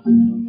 อ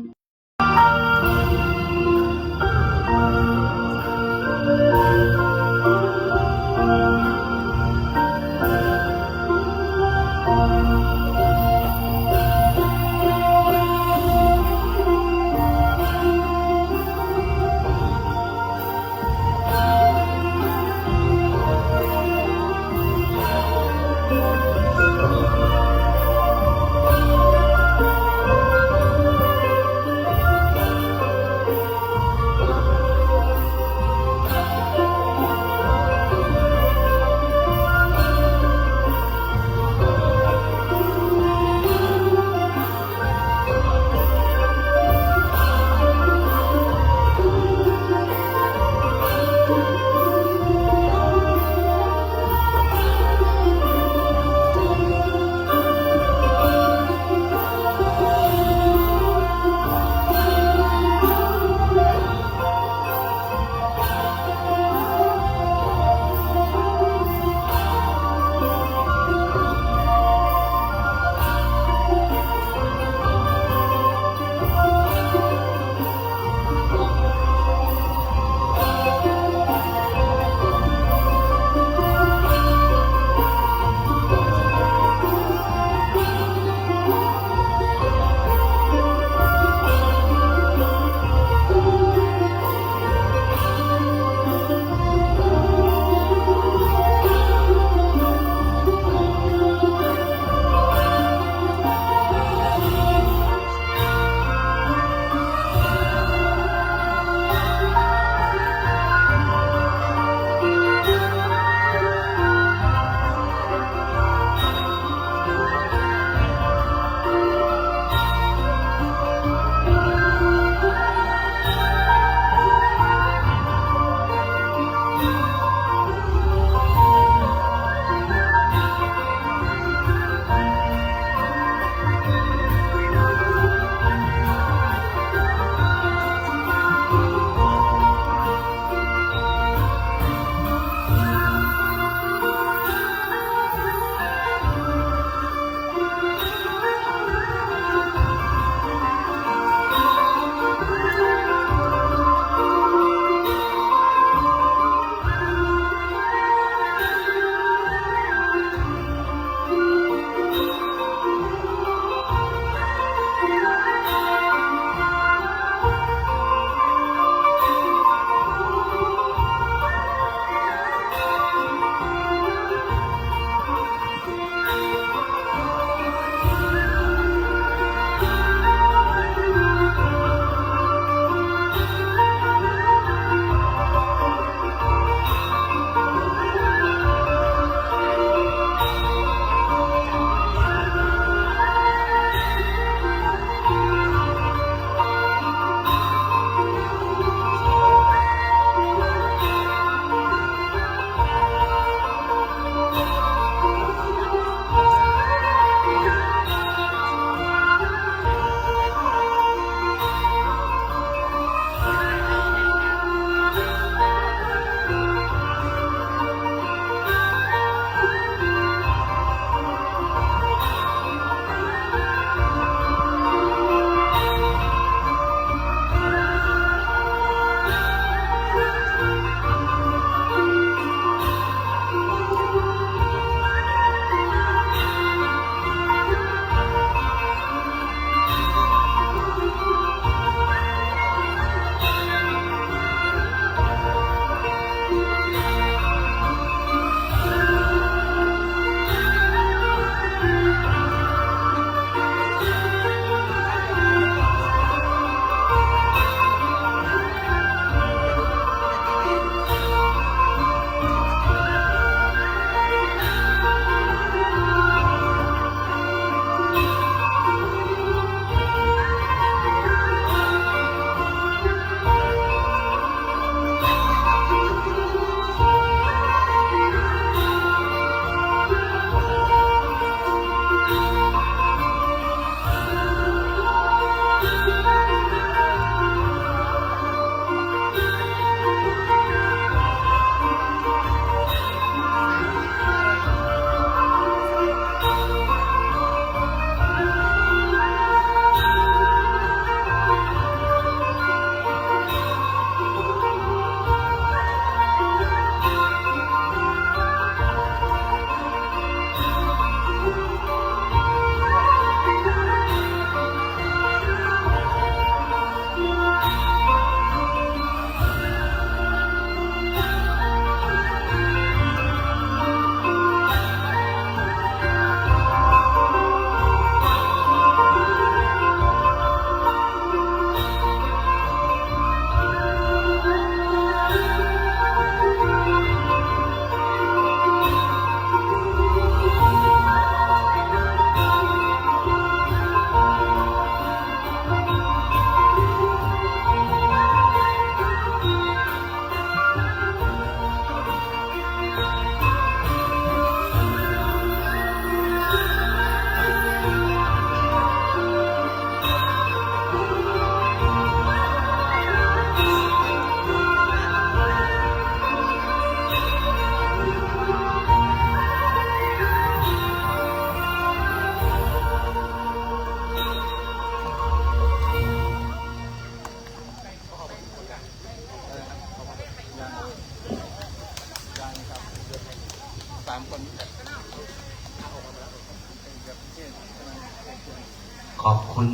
อบคุณ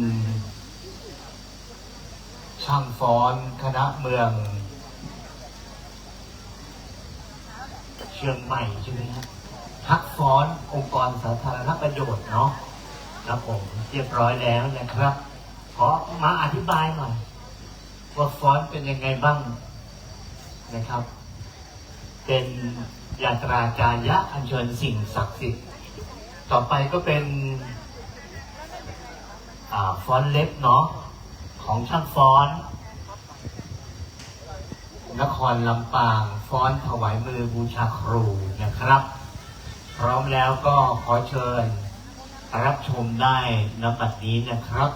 ช่างฟ้อนคณะเมืองเชียงใหม่ใช่ไหมครับฮักฟ้อนองค์กรสาธารณประโยชน์เนาะครับผมเรียบร้อยแล้วนะครับขอมาอธิบายหน่อยว่าฟ้อนเป็นยังไงบ้างนะครับเป็นยาตราจายะอัญเชิญสิ่งศักดิ์สิทธิ์ต่อไปก็เป็นฟ้อนเล็บเนาะของช่างฟ้อนนครลำปางฟ้อนถวายมือบูชาครูนะครับพร้อมแล้วก็ขอเชิญรับชมได้ณบัดนี้นะครับ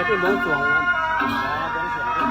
ที่บวงสรวงครับบวงสรวงที่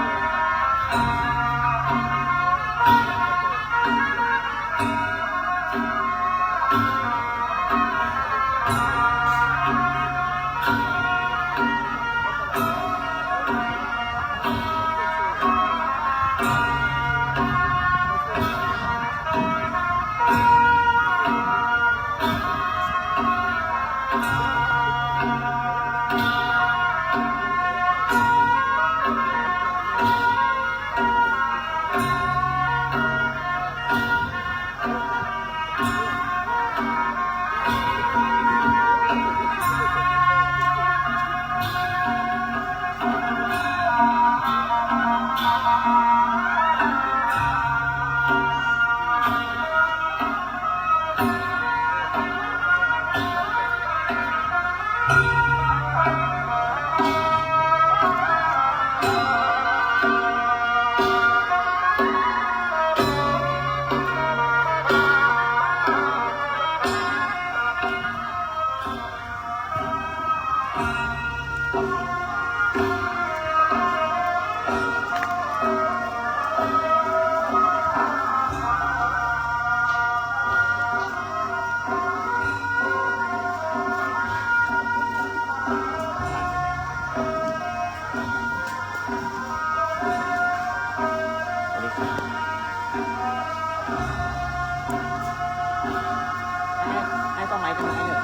ให้ต้องไม้เป็นไม้เถอะ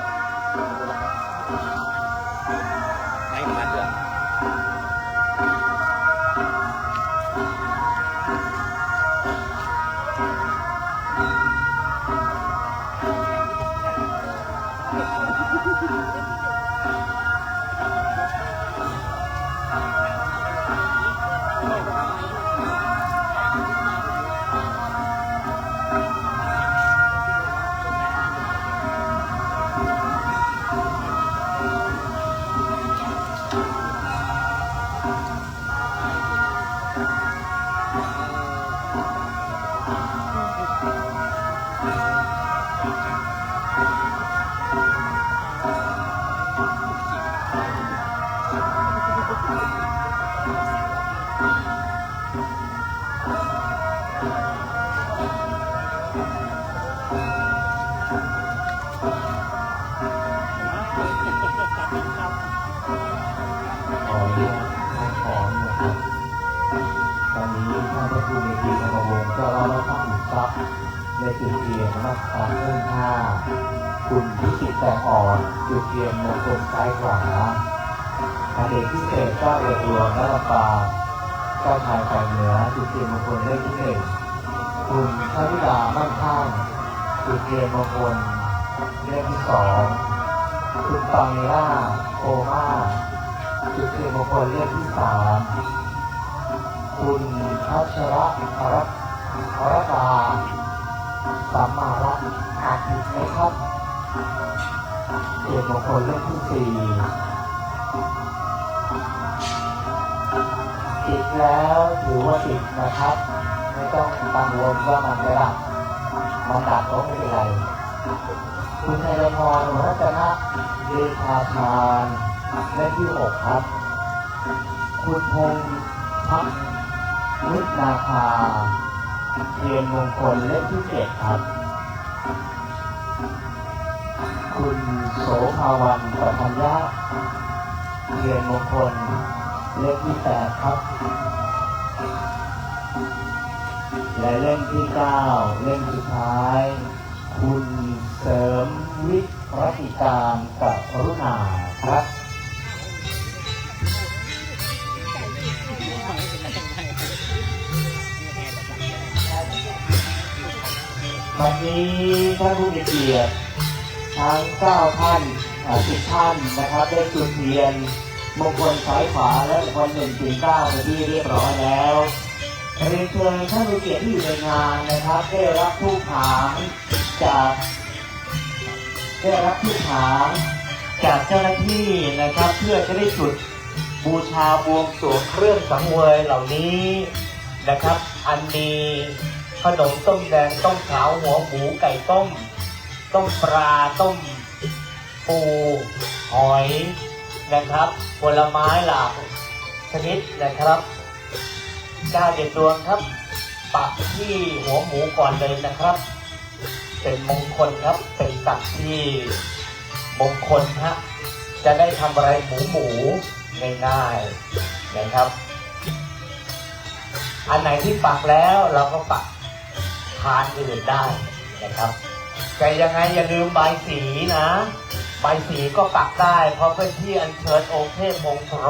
ไม้กับมัดเถอะขอเรียนขอนะครับตอนนี้ท่านพระครูเมธีธรรมวงศ์เจ้าอาวาสวัดอุทรัพย์ได้จุดเทียนนมัสการเพิ่มห้าคุณพิสิทธิ์แสงอ่อนจุดเทียนมงคลซ้ายขวาอเดชพิเศษเจ้าเรือหลวงนรปาเจ้าชายฝ่ายเหนือจุดเทียนมงคลเลขที่หนึ่งคุณพระธิดามั่นข้างจุดเทียนมงคลเลขที่สองคุณปาเมล่าโอมาจุดเทียนมงคลเลขที่สามคุณพัชระอรตาสัมมาระอาทิตย์นะครับเทียนมงคลเลขที่สี่ติดแล้วถือว่าติดนะครับไม่ต้องกังวลว่ามันจะดับมันดับก็ไม่เป็นไรคุณไทยพรรัตนะเดชาทานเลขที่6ครับคุณพงษ์พักนุชนาคาเทียนมงคลเลขที่7ครับคุณโสภาวันปัทยะเทียนมงคลเลขที่8ครับและเล่มที่9เล่มสุดท้ายคุณเสริมวิรติการกับกรุณาครับวันนี้ท่านผู้มีเกียรติทั้ง9ท่าน10ท่านนะครับได้จุดเทียนมงคลซ้ายขวาและมงคล1 ถึง 9เป็นที่เรียบร้อยแล้วเรียนเชิญท่านผู้มีเกียรติที่อยู่ในงานนะครับได้รับธูปหางจากเจ้าหน้าที่นะครับเพื่อจะได้จุดบูชาบวงสรวงเครื่องสังเวยเหล่านี้นะครับอันมีขนมต้มแดงต้มขาวหัวหมูไก่ต้มปลาต้มปูหอยนะครับผลไม้หลากชนิดนะครับ9 ดวงครับปักที่หัวหมูก่อนเลยนะครับเป็นมงคลครับเป็นสัตว์ที่มงคลฮะจะได้ทำอะไรหมู ง่ายๆนะครับอันไหนที่ปักแล้วเราก็ปักทานอื่นได้นะครับแต่ยังไงอย่าลืมใบสีนะใบสีก็ปักได้เพราะเป็นที่อัญเชิญองค์เทพมงคล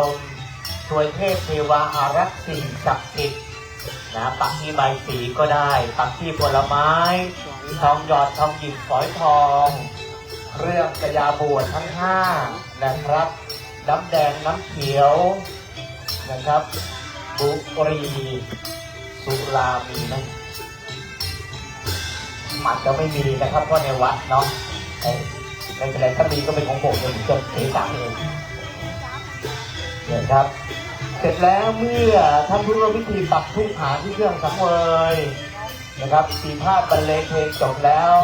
ช่วยเทพเทวาอารักษ์สิ่งศักดิ์สิทธิ์นะปักที่ใบสีก็ได้ปักที่ผลไม้ทองหยอดทองหยิบฝอยทองเครื่องกระยาบวชทั้ง5นะครับน้ำแดงน้ำเขียวนะครับบุหรี่สุรามีไหมมันจะไม่มีนะครับเพราะในวัดเนาะไม่เป็นไรถ้ามีก็เป็นของผมเองจนเทสามเองเนี่ยครับเสร็จแล้วเมื่อท่านผู้ร่วมพิธีปักธูปหาที่เครื่องสังเวยนะครับปีพาดบรรเลงเพลงจบแล้ว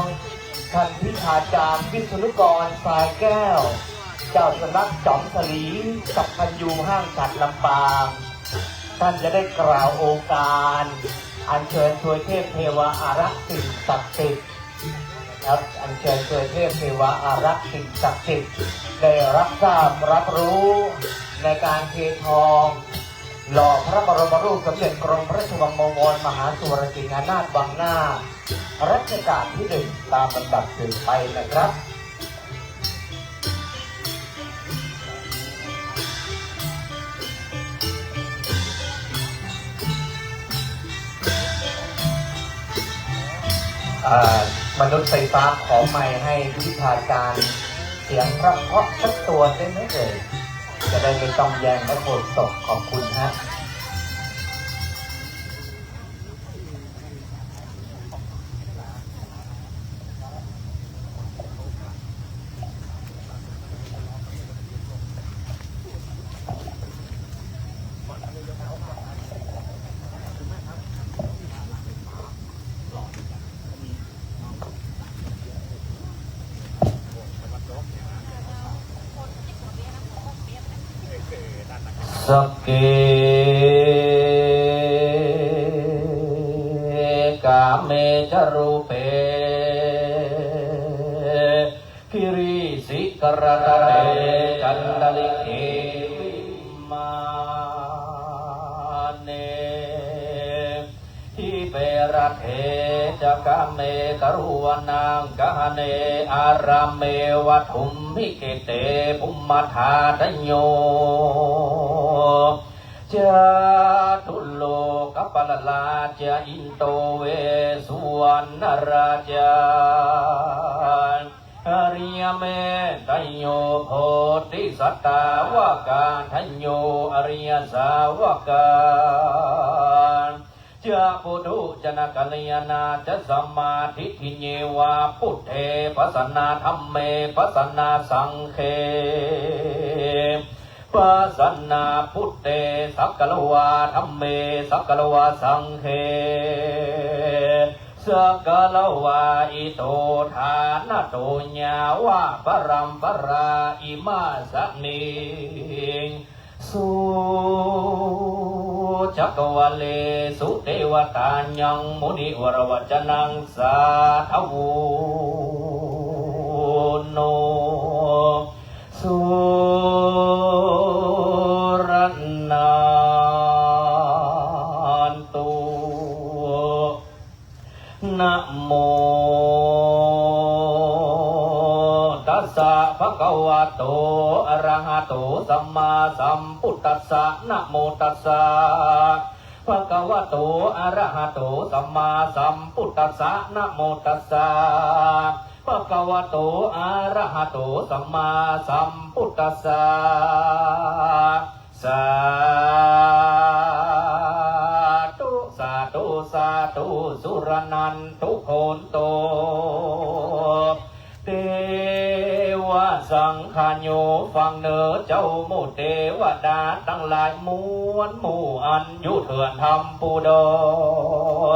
ท่านพิธาจารย์วิศนุกรสายแก้วเจ้าสำนักจอมสลีสัพพัญญูห้างฉัดลำปางท่านจะได้กล่าวโอการอัญเชิญช่วยเทพเทวาอารักษ์สิ่งศักดิ์สิทธิ์ครับอัญเชิญช่วยเทพเทวาอารักษ์สิ่งศักดิ์สิทธิ์ได้รับทราบรับรู้ในการเททองหล่อพระบรมรูปสมเด็จกรมพระราชวังบวรมหาสุรสิงหนาถวังหน้ารัชกาลที่1ตามลำดับสืบไปนะครับมนุษย์ไฟฟ้าขอไมค์ให้วิชาการเสียงเพราะสักตัวได้ไหมเอ่ยจะได้ไม่ต้องแย่งและโกรธตกขอบคุณฮะสเกกาเมจรูเปคิริสิกรตะเรจันตลิเขวิมาเนทิเประเทจะกาเมกรุวนังกะเนอารามเมวัตุมหิเกเตภุมมทาตโยจาตุโลกัปปะลาจาอินโตเวสุวรรณราชาอริยเมตโยโพธิสัตตาวกาทัญโยอริยสาวกาจะปุถุชนะกัลยาณาจะสัมมาทิฏฐิเยวาพุทเทปัสสนาธัมเมปัสสนาสังเฆปัสสนาพุทเตสักกะวาธัมเมสักกะวาสังเฆสักกะวาอิโตทานะโตญาวะปรัมปราอิมาสนิสุจักวะเลสุเทวตายังมุนิวรวัจนังสาทวุโนสุรนันตุนะโมตัสสะภะคะวะโตอะระหะโตสัมมาสัมพุทธัสสะนะโมตัสสะภะคะวะโตอะระหะโตสัมมาสัมพุทธัสสะนะโมตัสสะภะคะวะโตอะระหะโตสัมมาสัมพุทธัสสะสาธุสาธุสาธุสุรนันทุโคนโตเทวสังฆโยฟังเนอเจ้าหมู่เทวดาทั้งหลายมวลหมู่อันอยู่เถื่อนทำปูดอ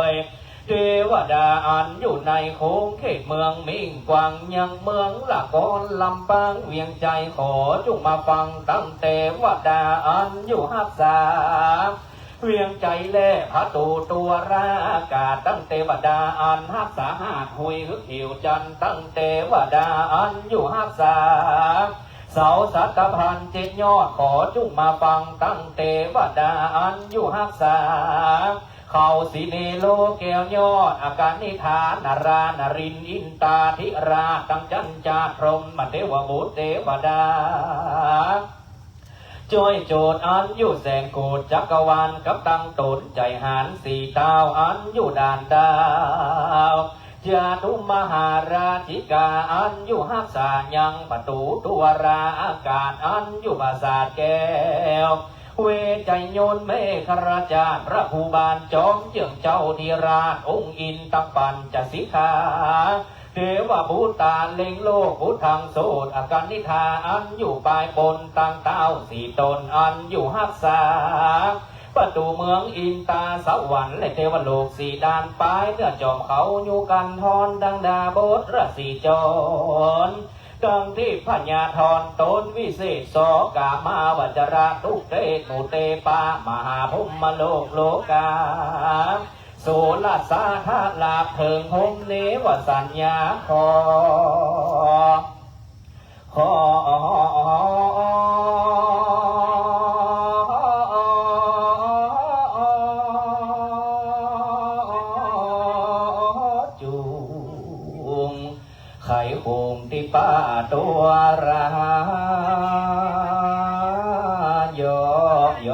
ยเทวดาอันอยู่ในโค้งเขตเมืองมิ่งกวางยังเมืองละกอนลำปางเวียงใจขอจงมาฟังตั้งเทวดาอันอยู่หักษาเวียงใจแล่พระตูตัวรากาตั้งเทวดาอันหักษาหาดหุยฮึกหิวจันตั้งเทวดาอันอยู่หักษา เสาสัตพันเจ็ดยอดขอจุงมาฟังตั้งเตวดาอันอยู่หักษาเขาสิเนโลแก้วยอดอาการนิทานนารานารินอินตาธิราตั้งจันจาพรหมเทวบุตรเทวดาช่วยโจทย์อันอยู่แสนโกดจักรวาลกับตั้งตนใจหานสี่ดาวอันอยู่ด่านดาวจาตุมหาราชิกาอันอยู่หักษายังประตูตัวราอากาศอันอยู่ปราสาทแก้วเวใจโยนเมฆราชาพระภูบาลจอมเจืองเจ้าธีราชองค์อินตังปัญจสิกขาเทวภูตาเล็งโลกพุทธังโสดอาการนิทาอันอยู่ปลายปนต่างเต้าสี่ตนอันอยู่หักษาประตูเมืองอินตาสวรรค์และเทวโลกสี่ด้านปลายเนื้อจอมเขาอยู่กันทอนดังดาบทระสีจรดังที่พญาธรตนวิเศษสกามาวัจระทุกเตตุเตปามหาภุมโลกโลกาโสลสาธาลาเพิงพมเนวสัญญาขอจุงไข่โหงที่ป้าตัวราโยโย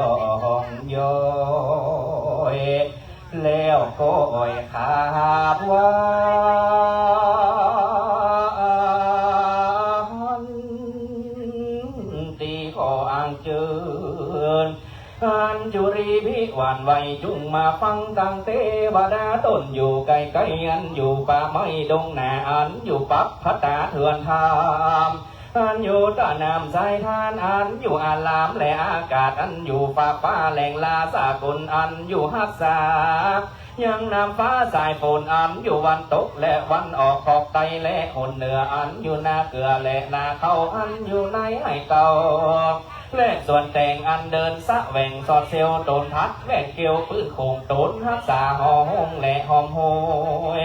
โยแล้วก็อ่อยขาบว่าตีขออ่างเจิญอันจุรีพิวันไวจุงมาฟังตังเทวดาต้นอยู่ไกลไกลอันอยู่ป่าไม้ดงนาอันอยู่ปักพัตตาเถื่อนทามอันอยู่ตะนามสายทานอันอยู่อารามและอากาศอันอยู่ฟ้าฟ้าแหล่งลาสากลอันอยู่หักษายังนำฟ้าสายฝนอันอยู่วันตกและวันออกขอบไตและคนเหนืออันอยู่นาเกลือและนาเขาอันอยู่ในไห้เก่าและส่วนแต่งอันเดินสะแหว่งสอดเซลโตนทัดแหว่งเกี่ยวปื้นโคงโตนหักษาหอหงและหอมโหย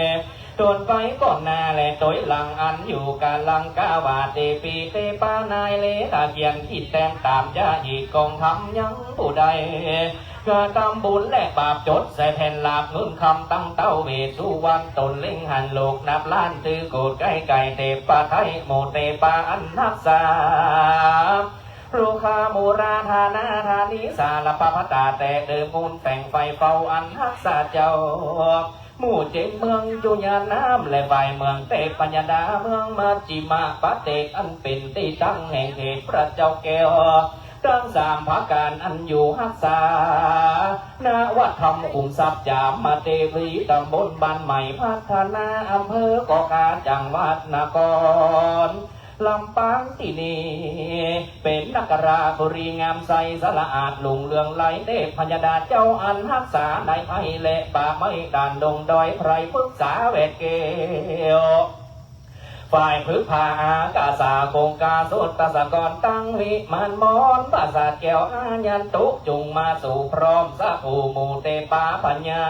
โดนไปก่อนหน้าและต้อยหลังอันอยู่กาลังกาวาเตปีเตปานายเลตาเกียนขีดแต้มตามยาอีกกองทำยังผู้ใดกาตำบุญและบาปจดใส่แผ่นหลาบเงินคำตั้งเต้าเวสุวรรณตนเล่งหันโลกนับล้านตือโกดใกล้ไก่เตปาไทยโมเตปาอันนักษาโรคาโมราธานาธานิสารปปตาแต่เดิมมูลแฝงไฟเฝ้าอันหักษาเจ้าหมู่เจ็ดเมืองจุญาน้ำและฝ่ายเมืองเตปัญญาดาเมืองมาจิมาปะเตกอันเป็นที่ตั้งแห่งเหตุพระเจ้าแก้วตั้งสามภาการอันอยู่หักษานาวัดธรรมขุมทรัพย์จามมาเตวีตำบลบ้านใหม่พัฒนาอำเภอเกาะกาจังหวัดนครลำปางที่นี่เป็นนักราบุรีงามใสสละอาดลุงเรืองไหลเทพพญาดาเจ้าอันหักษาในไผ่และป่าไม้ด่านดงดอยไพรพฤกษาเวทเกลฝ่ายพฤกษาอากาสาโกงกาสุตตะสกรตั้งวิมานมอนปราสาทแก้วอายันตุจุงมาสู่พร้อมสัภูมูเตปาปัญญา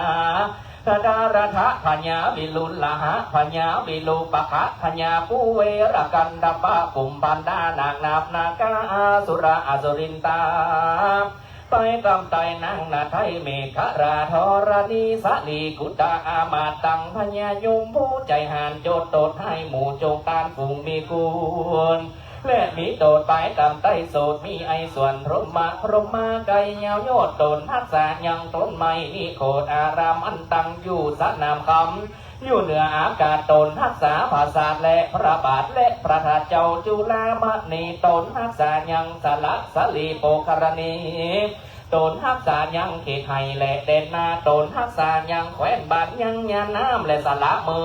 ทดารทะพญาวิลุลละหะพญาวิลูปะคะพญาผู้เวรกันดปะกุมปันดานางนาบนากาสุราอสุรินตาไปกำไตนางนาไทยเมฆราธรณีสลีกุตาอามาตังพญายมผู้ใจหานโจดโตดให้หมู่โจงตานฝูงมีกุลและมีโตดไปตามใต้โสดมีไอส่วนพรหมาไก่ยาวโยดตนทักษะยังต้นไม้มีโคดอารามอันตั้งอยู่สนามคำอยู่เหนืออากาศตนทักษะภาษาและพระบาทและพระธาตุเจ้าจุฬามณีตนทักษะยังสละสลีโปคารณีตนทักษะยังเขตไห้และเด่นนาตนทักษะยังแขวนบาทยังยาน้ำและสละเมื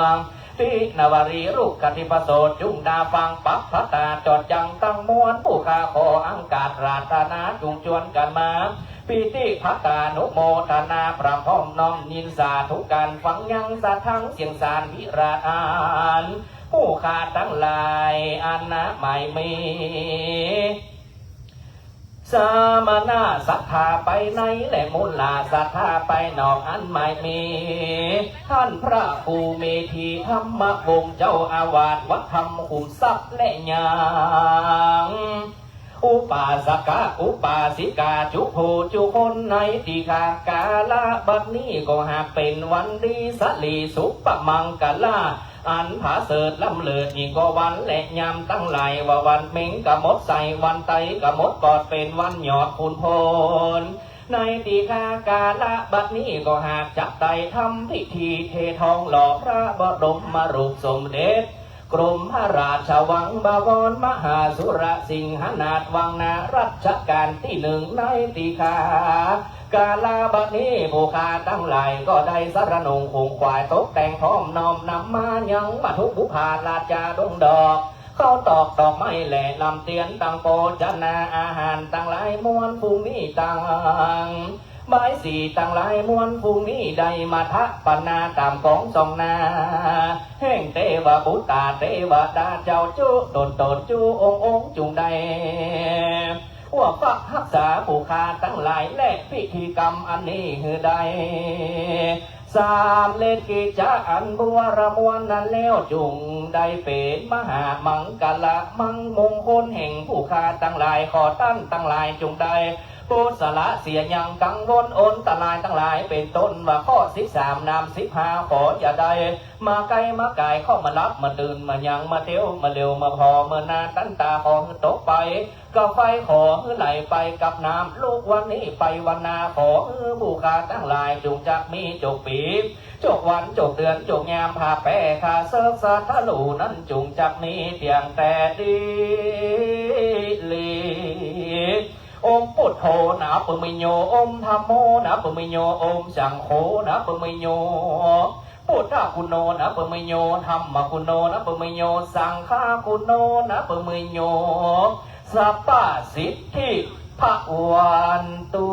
องที่นวารีรุกขติปโสจุงดาฟังปัปพตาจอดจังตั้งมวลผู้ข้าขออังกาศราตนาจุงชวนกันมาปีติพัตตานุโมทนาพระพรหมน้อมยินสาธุการฟังยังสะทั้งเสียงสารวิราอานผู้ข้าทั้งหลายอันนะไม่มี สามนาศรัทธาไปในและมูลาศรัทธาไปนอกอันไม่มีท่านพระภูเมธีธรรมวงศ์เจ้าอาวาสวัดธรรมขุมทรัพย์และญาณอุปาสกะอุปาสิกาจุโพจุคนในตีคากาลาบัดนี้ก็หากเป็นวันดีสลีสุปมังกลาอันผาเสดลำเลิดยิ่งก็วันและยามตั้งหลายว่าวันเม้งกะมดใส่วันไตกะมดกอดเป็นวันหยอดคุณพลในตีคากาลาบัดนี้ก็หากจับไตทำพิธีเททองหล่อพระบรมมารูปสมเด็จกรมพระราชวังบวรมหาสุรสิงหนาถวังนารัชกาลที่หนึ่งในตีคากาลาบัดนี้ผู้ขาตั้งหลายก็ได้สารนงคงควายตกแต่งพร้อมน้อมนำมายังมาทุกบุพาลาจาดงดอกเข้าตอกดอกไม้แหล่ลำเตียนตังโปจนาอาหารตั้งหลายมวลภูมิตังไม้สีตั้งหลายมวลภูมิใดมาทะปนาตามของสองนาแห่งเทวบุตรเทวดาเจ้าจุโดดโดดจูองจุงใดว่าฟักรักษาผู้ขาตั้งหลายและพิธีกรรมอันนี้คือใดสามเลนกิจอันบัวระมวลนั้นแล้วจุงได้เป็นมหามังกละมังมงคลแห่งผู้ขาตั้งหลายขอตั้งตั้งหลายจุงได้ผู้สละเสียยังกังวลอนตรายทั้งหลายเป็นต้นว่าข้อ13นาม15ขออย่าได้มาไกลมาไกลเข้ามารับมาตื่นมายังมาเที่ยวมาเร็วมาพอเมื่อนาตั้นตาขอตกไปกับไฟขอไหลไปกับน้ำลูกวันนี้ไปวันนาขอบูคาตั้งหลายจงจักมีจกปีบจกวันจกเดือนจกยามพาแปะคาเซิร์ฟสัทลูนั้นจงจักมีเพียงแต่ดีลีองค์พุทโธนะปมิโยองค์ธรรมโมนะปมิโยองค์สังโฆนะปมิโยพุทธคุณโนนะปมิโยธรรมคุณโนนะปมิโยสังฆคุณโนนะปมิโยสัพพสิทธิภวันตุ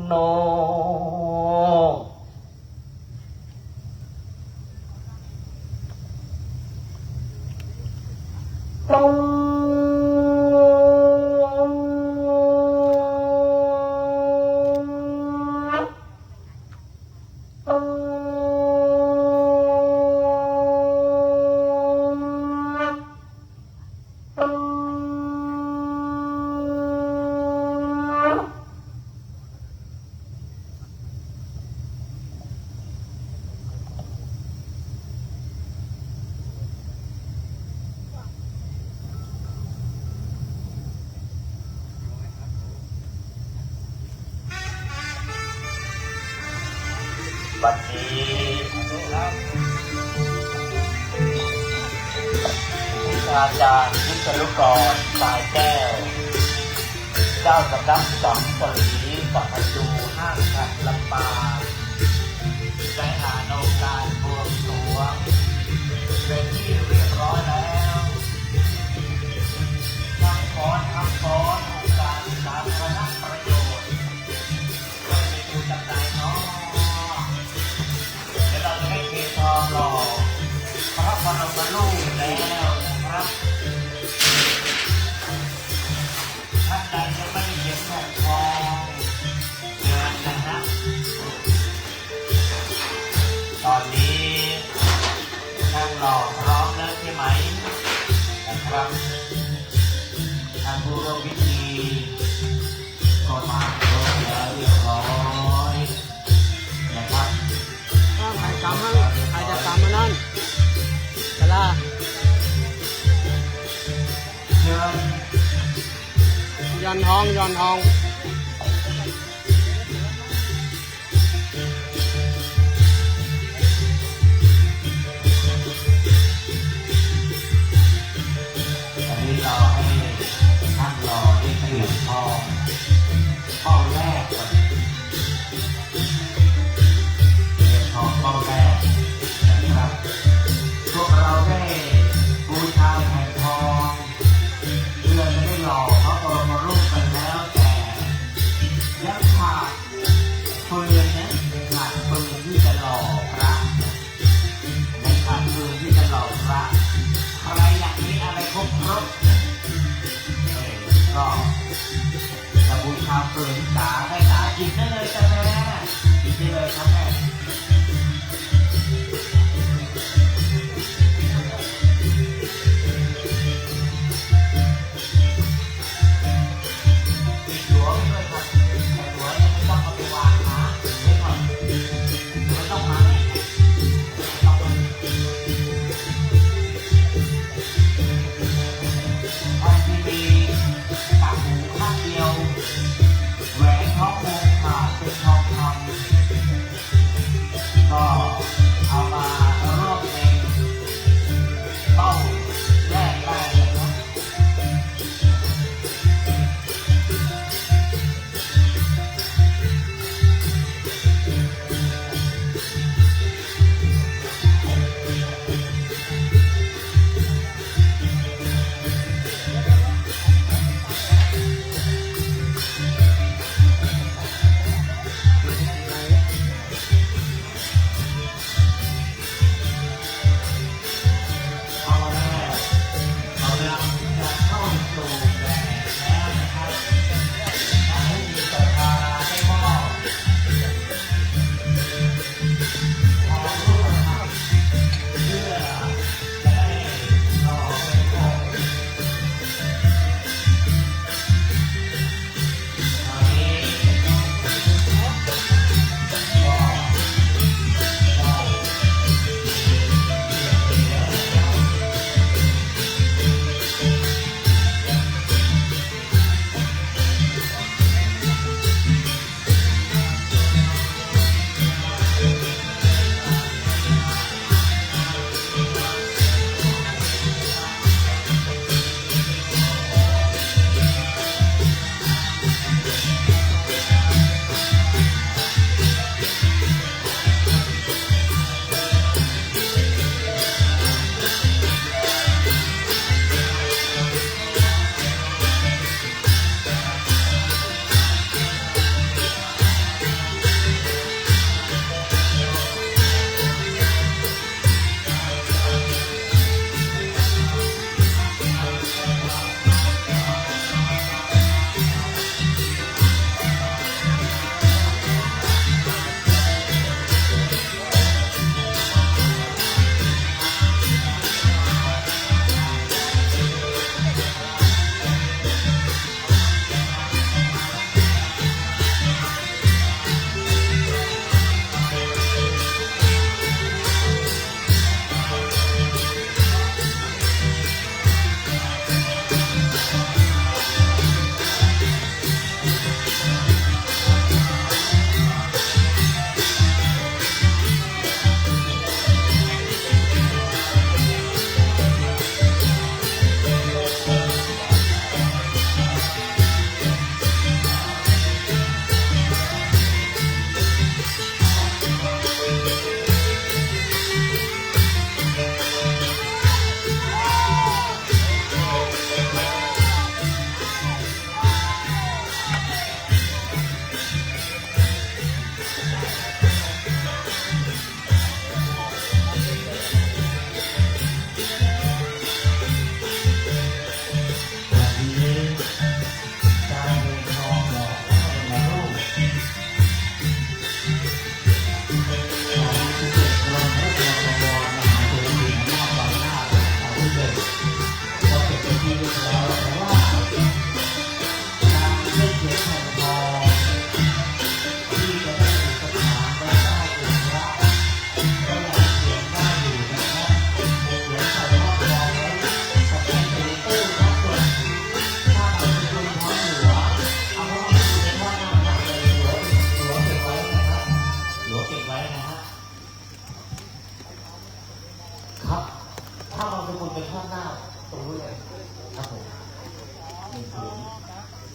โนวันนี้อาจารย์วิศนุกรสายแก้วเจ้าสำนักสองปรีปัจจุห้างขัดลำปางได้หาโอกาสบวงสรวงเป็นที่เรียบร้อยแล้วทั้งฟ้อนทั้งฟ้อนองค์การสาธารณประโยชน์ไม่มีดูจำหน่ายน้อยเราจะให้เททองหล่อพระบรมรูปแล้วนะครับท่านใดยังไม่ได้เห็นแผ่นทองเชิญนะฮะตอนนี้ท่านหล่อพร้อมแล้วใช่ไหมนะครับท่านผู้ร่วมพิธีก็มาครบแล้วเรียบร้อยนะครับใครจำมั้งใครจะจำมานั่นกะลาเชิญย้อนทองย้อนทองอันนี้เราให้ท่านรอได้เปลี่ยนทองเป้าแรกก่อนทองเป้าแรกนะครับพวกเราได้บูชาแผ่นทองเพื่อจะได้หล่อพระบรมรูปกันแล้วแต่ าวเปิดจ๋าแม่จ๋าหยิบได้เลยจ้ะแม่หยิบได้เลยครับแม่หัวไปด้วยครับแต่หัวยังไม่ต้องเอาไปวางนะไว้ก่อนไม่ต้องมาต้องมาออนทีวีต่างหูข้างเดียวแหวนทองคงขาดเป็นทองคำก็เอามาร่วมในเป้าแรกได้เลยครับ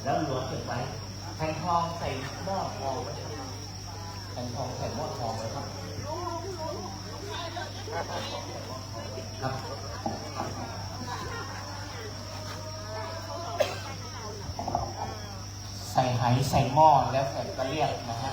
แล้วหลวงเก็บไว้แทงทองใส่หม้อทองไว้แทงทองใส่หม้อทองไว้ครับครับใส่ไหใส่หม้อแล้วใส่กระเลียดนะฮะ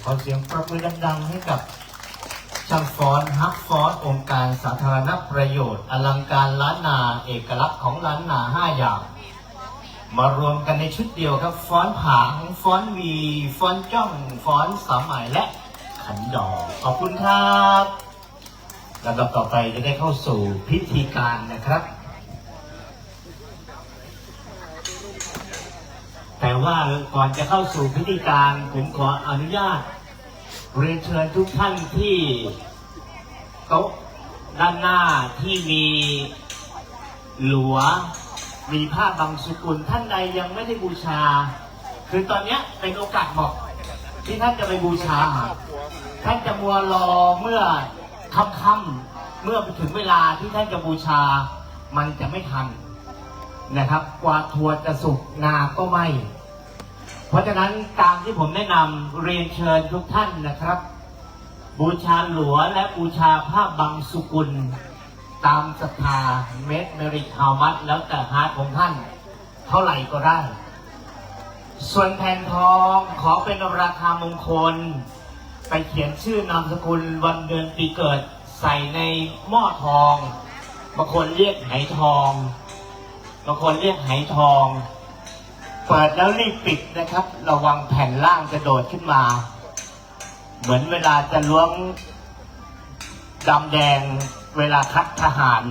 อเสียงปรบมือดังๆให้กับช่างฟ้อนฮักฟ้อนองค์การสาธารณประโยชน์อลังการล้านนาเอกลักษณ์ของล้านนา5 อย่างมารวมกันในชุดเดียวครับฟ้อนผางฟ้อนวีฟ้อนจ้องฟ้อนสามหมายและขันดอกขอบคุณครับลำดับต่อไปจะได้เข้าสู่พิธีการนะครับแต่ว่าก่อนจะเข้าสู่พิธีการผมขออนุญาตเรียนเชิญทุกท่านที่โต๊ะด้านหน้าที่มีหลัวมีผ้าบางสกุลท่านใดยังไม่ได้บูชาคือตอนนี้เป็นโอกาสเหมาะที่ท่านจะไปบูชาท่านจะมัวรอเมื่อค่ำๆเมื่อถึงเวลาที่ท่านจะบูชามันจะไม่ทันนะครับกว่าทัวจะสุกนาก็ไม่เพราะฉะนั้นตามที่ผมแนะนำเรียนเชิญทุกท่านนะครับบูชาหลัวและบูชาผ้าบางสกุลตามศรัทธาเมริกฮาวมัดแล้วแต่ฮาร์ดของท่านเท่าไหร่ก็ได้ส่วนแผ่นทองขอเป็นราคามงคลไปเขียนชื่อนามสกุลวันเดือนปีเกิดใส่ในหม้อทองบางคนเรียกไหทองบางคนเรียกไหทองเปิดแล้วรีบปิดนะครับระวังแผ่นล่างจะโดดขึ้นมาเหมือนเวลาจะล้วงดำแดงเวลาคัดทหาร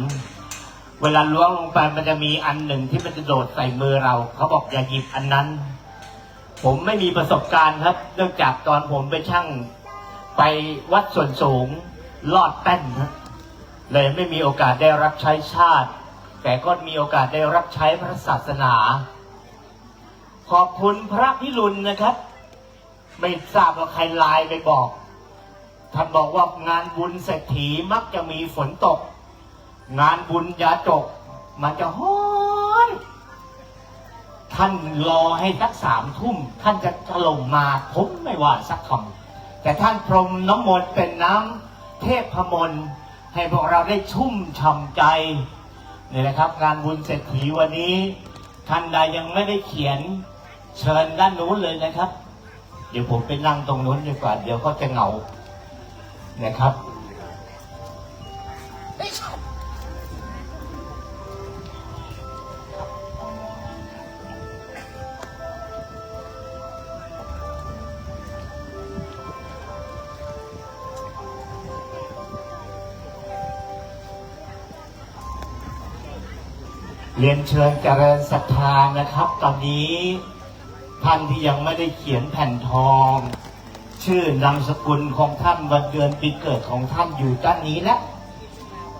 เวลาล้วงลงไปมันจะมีอันหนึ่งที่มันจะโดดใส่มือเราเขาบอกอย่าหยิบอันนั้นผมไม่มีประสบการณ์ครับเนื่องจากตอนผมไปช่างไปวัดส่วนสูงลอดแป้นครับเลยไม่มีโอกาสได้รับใช้ชาติแต่ก็มีโอกาสได้รับใช้พระศาสนาขอบคุณพระพิรุณนะครับไม่ทราบว่าใครไลน์ไปบอกท่านบอกว่างานบุญเศรษฐีมักจะมีฝนตกงานบุญยาจกมันจะฮ้อนท่านรอให้สัก3 ทุ่มท่านจะถล่มมาผมไม่ว่าสักคำแต่ท่านพรมน้ำมนต์เป็นน้ำเทพมนต์ให้พวกเราได้ชุ่มฉ่ำใจนี่นะครับงานบุญเศรษฐีวันนี้ท่านใดยังไม่ได้เขียนเชิญด้านนู้นเลยนะครับเดี๋ยวผมไปนั่งตรงนู้นดีกว่าเดี๋ยวเขาจะเหงานะครับเรียนเชิญเจริญศรัทธานะครับตอนนี้ท่านที่ยังไม่ได้เขียนแผ่นทองชื่อนามสกุลของท่านวันเดือนปีเกิดของท่านอยู่ด้านนี้และ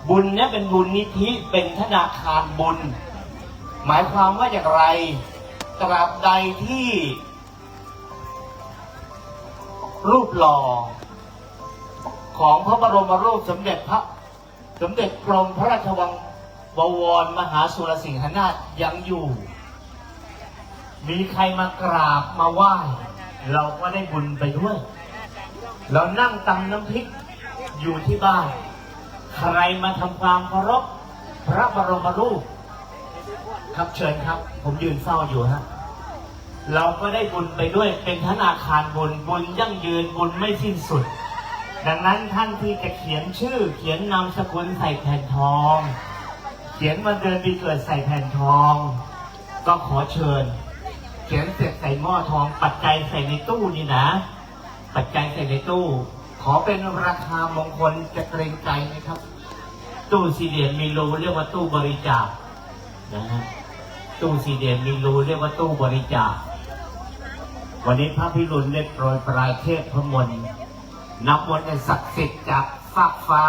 บุญนี้เป็นบุญนิธิเป็นธนาคารบุญหมายความว่าอย่างไรตราบใดที่รูปหล่อของพระบรมรูปสมเด็จกรมพระราชวังบวรมหาสุรสิงหนาถยังอยู่มีใครมากราบมาไหว้เราก็ได้บุญไปด้วยเรานั่งตำน้ำพริกอยู่ที่บ้านใครมาทำความเคารพพระบรมรูปครับเชิญครับผมยืนเฝ้าอยู่ฮะเราก็ได้บุญไปด้วยเป็นธนาคารบุญบุญยั่งยืนบุญไม่สิ้นสุดดังนั้นท่านที่จะเขียนชื่อเขียนนามสกุลใส่แผ่นทองเขียนวันเดือนปีเกิดใส่แผ่นทองก็ขอเชิญเขียนเสร็จใส่หม้อทองปัจจัยใส่ในตู้นี่นะปัจจัยใส่ในตู้ขอเป็นราคามงคลจะเกรงใจนะครับตู้สี่เหลี่ยมมีรูเรียกว่าตู้บริจาคนะฮะตู้สี่เหลี่ยมมีรูเรียกว่าตู้บริจาควันนี้พระพิรุณได้โปรยปลายเทพมนต์นับวันศักดิ์สิทธิ์จากฟากฟ้า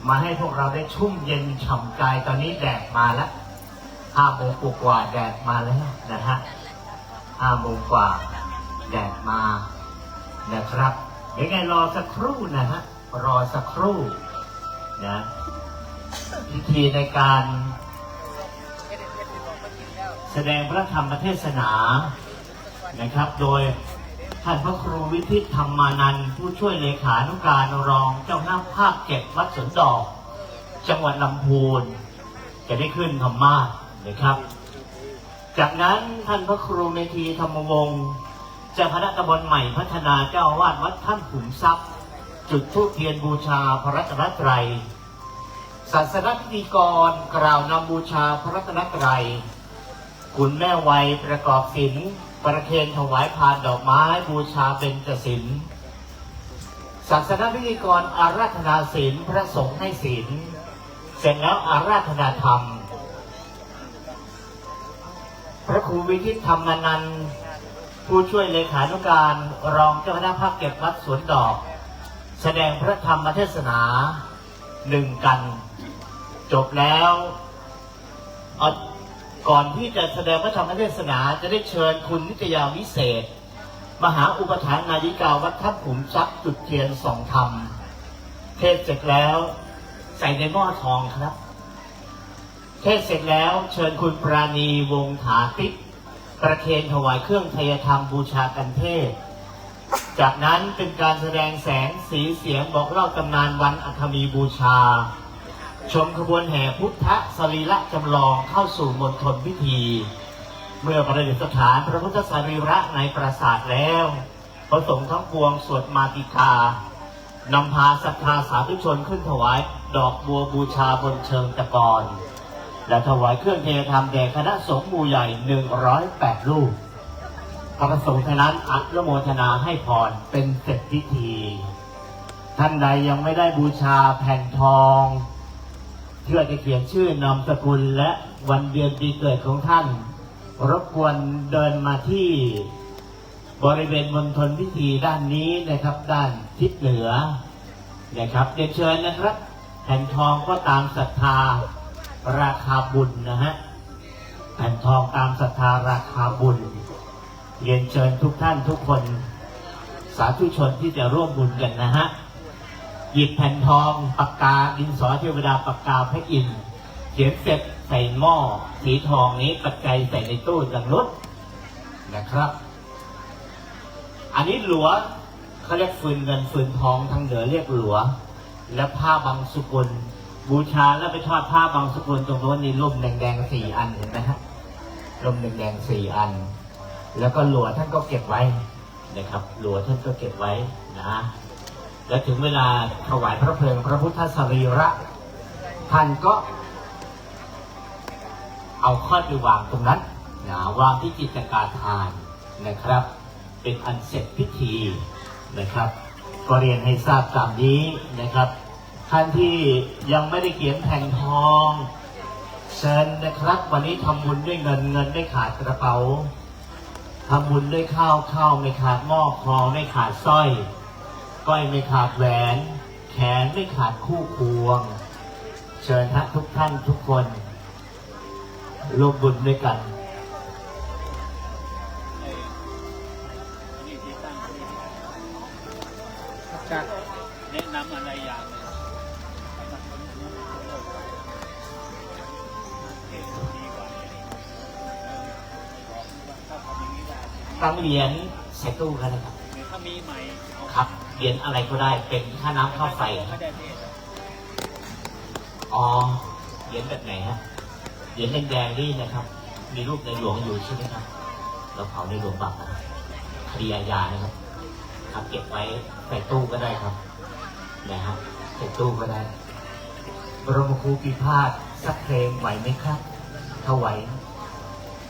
มาให้พวกเราได้ชุ่มเย็นฉ่ำใจตอนนี้แดดมาแล้ว5 โมงกว่าแดดมาแล้วนะฮะ5 โมงกว่าแดดมานะครับเดี๋ยวไงรอสักครู่นะฮะรอสักครู่นะพิธีในการแสดงพระธรรมเทศนานะครับโดยท่านพระครูวิทิตธรรมานันท์ผู้ช่วยเลขานุการรองเจ้าหน้าภาค7วัดสวนดอกจังหวัดลำพูนจะได้ขึ้นธรรมาสนะครับจากนั้นท่านพระครูเมธีธรรมวงศ์ จ้าคณะตำบลใหม่พัฒนาเจ้าอาวาสวัดถ้ำขุมทรัพย์จุดธูปเทียนบูชาพระรัตนตรัยศาสนพิธีกรกล่าวนำบูชาพระรัตนตรัยคุณแม่วัยประกอบศิลป์ประเคนถวายพานดอกไม้บูชาเบญจศีลศาสนพิธีกรอาราธนาศีลพระสงฆ์ให้ศีลเสร็จแล้วอาราธนาธรรมพระครูวิทิตธรรมนันท์ผู้ช่วยเลขานุการรองเจ้าคณะภาคเก็บวัดสวนดอกแสดงพระธรรมเทศนาหนึ่งกันจบแล้วก่อนที่จะแสดงพระธรรมเทศนาจะได้เชิญคุณนิตยาวิเศษมหาอุปถัมภ์นายิกาวัดถ้ำขุมทรัพย์จุดเทียนส่องธรรมเทศเสร็จแล้วใส่ในหม้อทองครับเทศเสร็จแล้วเชิญคุณปราณีวงศ์ถาติประเคนถวายเครื่องไทยธรรมบูชากันเทศจากนั้นเป็นการแสดงแสงสีเสียงบอกเล่าตำนานวันอัฐมีบูชาชมขบวนแห่พุทธสรีระจำลองเข้าสู่มณฑลพิธีเมื่อประดิษฐานพระพุทธสรีระในปราสาทแล้วพระสงฆ์ทั้งปวงสวดมาติกานำพาศรัทธาสาธุชนขึ้นถวายดอกบัวบูชาบนเชิงตะกอนและถวายเครื่องเทธรรมแด่คณะสงฆ์หมู่ใหญ่108รูปพระสงฆ์ท่านนั้นอนุโมทนาให้พรเป็นเสร็จพิธีท่านใดยังไม่ได้บูชาแผ่นทองเพื่อจะเขียนชื่อนามสกุลและวันเดือนปีเกิดของท่านรบกวนเดินมาที่บริเวณมณฑลพิธีด้านนี้นะครับด้านทิศเหนือนะครับเรียนเชิญนะครับแผ่นทองก็ตามศรัทธาราคาบุญนะฮะแผ่นทองตามศรัทธาราคาบุญเรียนเชิญทุกท่านทุกคนสาธุชนที่จะร่วมบุญกันนะฮะหยิบแผ่นทองปากกาดินสอเทวดาปากกาพระอินทร์เขียนเสร็จใส่หม้อสีทองนี้ปัจจัยใส่ในตู้จังรถนะครับอันนี้หลัวเขาเรียกฟืนเงินฟืนทองทางเหนือเรียกหลัวและผ้าบางสุกุลบูชาแล้วไปทอดผ้าบางสุกุลตรงโน้นนี่ร่มแดงๆ4 อันเห็นไหมฮะร่มแดงๆ4 อันแล้วก็หลัวท่านก็เก็บไว้นะครับหลัวท่านก็เก็บไว้นะแล้วถึงเวลาถวายพระเพลิงพระพุทธสรีระท่านก็เอาข้อไปวางตรงนั้นนะวางที่จิตกาทานนะครับเป็นอันเสร็จพิธีนะครับก็เรียนให้ทราบตามนี้นะครับท่านที่ยังไม่ได้เขียนแผ่นทองเชิญนะครับวันนี้ทำบุญด้วยเงินเงินไม่ขาดกระเป๋าทำบุญด้วยข้าวข้าวไม่ขาดหม้อคอไม่ขาดสร้อยก้อยไม่ขาดแหวนแขนไม่ขาดคู่ควงเชิญทุกท่านทุกคนร่วมบุญด้วยกันแนะนำอะไรอย่างตั้งเหรียญใส่ตู้กันนะครับถ้ามีใหม่ครับเหรียญอะไรก็ได้เป็นค่าน้ำค่าไฟอ๋อเหรียญแบบไหนฮะเหรียญแดงๆนี่นะครับมีรูปในหลวงอยู่ใช่ไหมครับเราเผาในหลวงบักคดีอาญานะครับครับเก็บไว้ใส่ตู้ก็ได้ครับนะฮะใส่ตู้ก็ได้บรมครูปีพาสสักเพลงไหวไหมครับถ้าไหว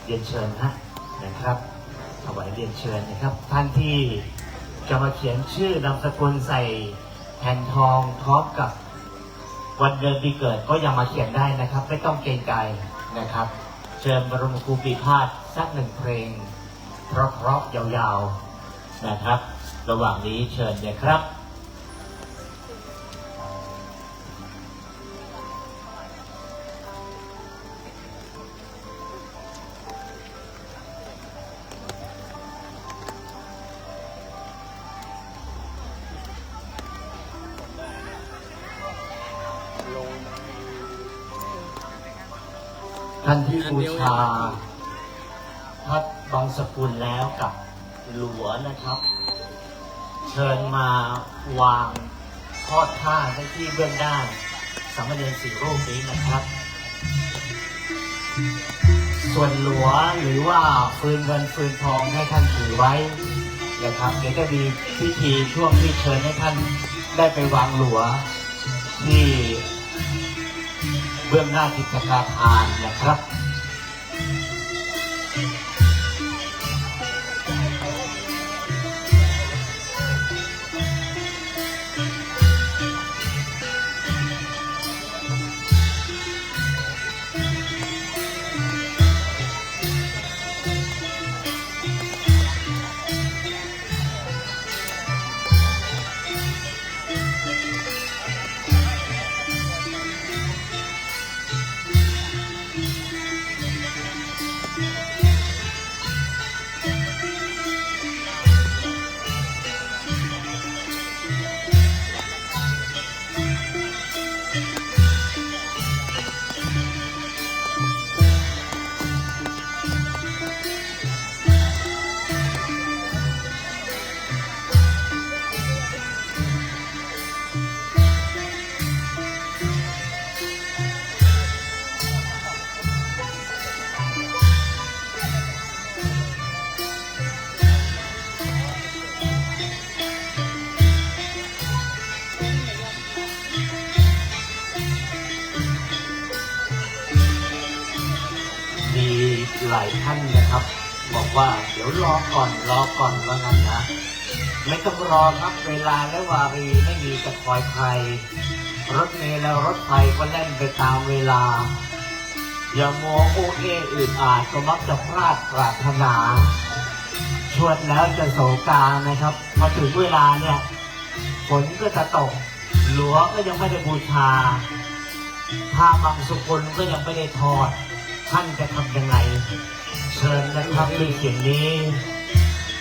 เรียนเชิญนะครับถวายเรียนเชิญนะครับท่านที่จะมาเขียนชื่อนามสกุลใส่แผ่นทองพร้อมกับวันเดือนปีเกิดก็ยังมาเขียนได้นะครับไม่ต้องเกรงใจนะครับเชิญบรมครูปีพาสสัก1 เพลงเพราะๆยาวๆนะครับระหว่างนี้เชิญเลยครับ ท่านที่บูชาพระบางสกุลแล้วกับหลวงนะครับเชิญมาวางทอดผ้าได้ที่เบื้องด้านสามเณร4 รูปนี้นะครับส่วนหลวงหรือว่าฟืนเงินฟืนทองให้ท่านถือไว้ นะครับเดี๋ยวจะมีพิธีช่วงที่เชิญให้ท่านได้ไปวางหลัวที่เบื้องหน้าจิตรคาทานนะครับหลายท่านนะครับบอกว่าเดี๋ยวรอก่อนว่างั้นนะไม่ต้องรอครับเวลาและวารีไม่มีจะคอยใครรถเมล์และรถไฟก็เล่นไปตามเวลาอย่ามัวโอเออื่นอาจก็มักจะพลาดปรารถนาชวดแล้วจะโศกานะครับพอถึงเวลาเนี่ยฝนก็จะตกหลวงก็ยังไม่ได้บูชาผ้าบางสุกุลก็ยังไม่ได้ทอดท่านจะทำยังไงเชิญนะครับด้วยเสียงนี้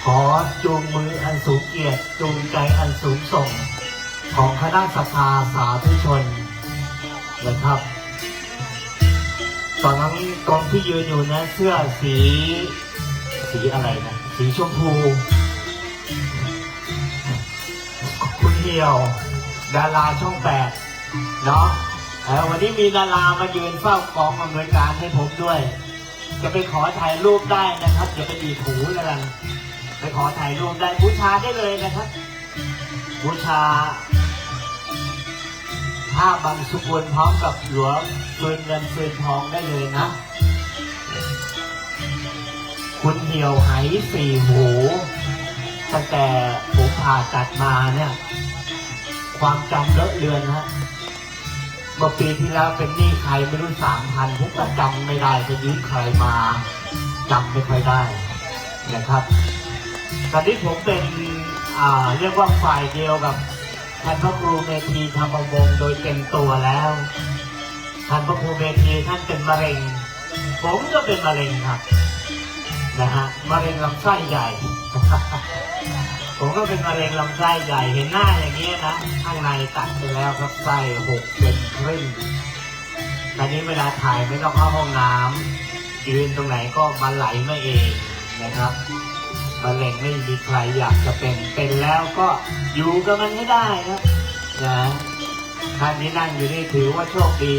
ขอจูงมืออันสูงเกียรติจูงใจอันสูงส่งของคณะศรัทธาสาธุชนนะครับตอนนั้นตรงที่ยืนอยู่นะเสื้อสีอะไรนะสีชมพูคุณเหี่ยวดาราช่อง8เนาะวันนี้มีดารามายืนเฝ้ากองอำนวยการให้ผมด้วยจะไปขอถ่ายรูปได้นะครับอย่าไปดีถูแล้วกันไปขอถ่ายรูปได้บูชาได้เลยนะครับบูชาผ้าบางสุกุลพร้อมกับหลวงฟืนเงินฟืนทองได้เลยนะคุณเหี่ยวไหสี่หูตั้งแต่ผมผ่าตัดมาเนี่ยความจำเลอะเลือนฮะเมื่อปีที่แล้วเป็นหนี้ใครไม่รู้3,000ผมก็จำไม่ได้จะยืมใครมาจำไม่ค่อยได้นะครับตอนนี้ผมเป็นเรียกว่าฝ่ายเดียวกับท่านพระครูเมธีธรรมวงศ์โดยเต็มตัวแล้วท่านพระครูเมธีท่านเป็นมะเร็งผมก็เป็นมะเร็งครับนะฮะมะเร็งลำไส้ใหญ่ ผมก็เป็นมะเร็งลำไส้ใหญ่เห็นหน้าอย่างนี้นะข้างในตัดไปแล้วครับไส้6 เซนครึ่งตอนนี้เวลาถ่ายไม่ต้องเข้าห้องน้ำยืนตรงไหนก็มันไหลมาเองนะครับมะเร็งไม่มีใครอยากจะเป็นแล้วก็อยู่กับมันให้ได้ครับนะท่านที่นั่งอยู่นี่ถือว่าโชคดี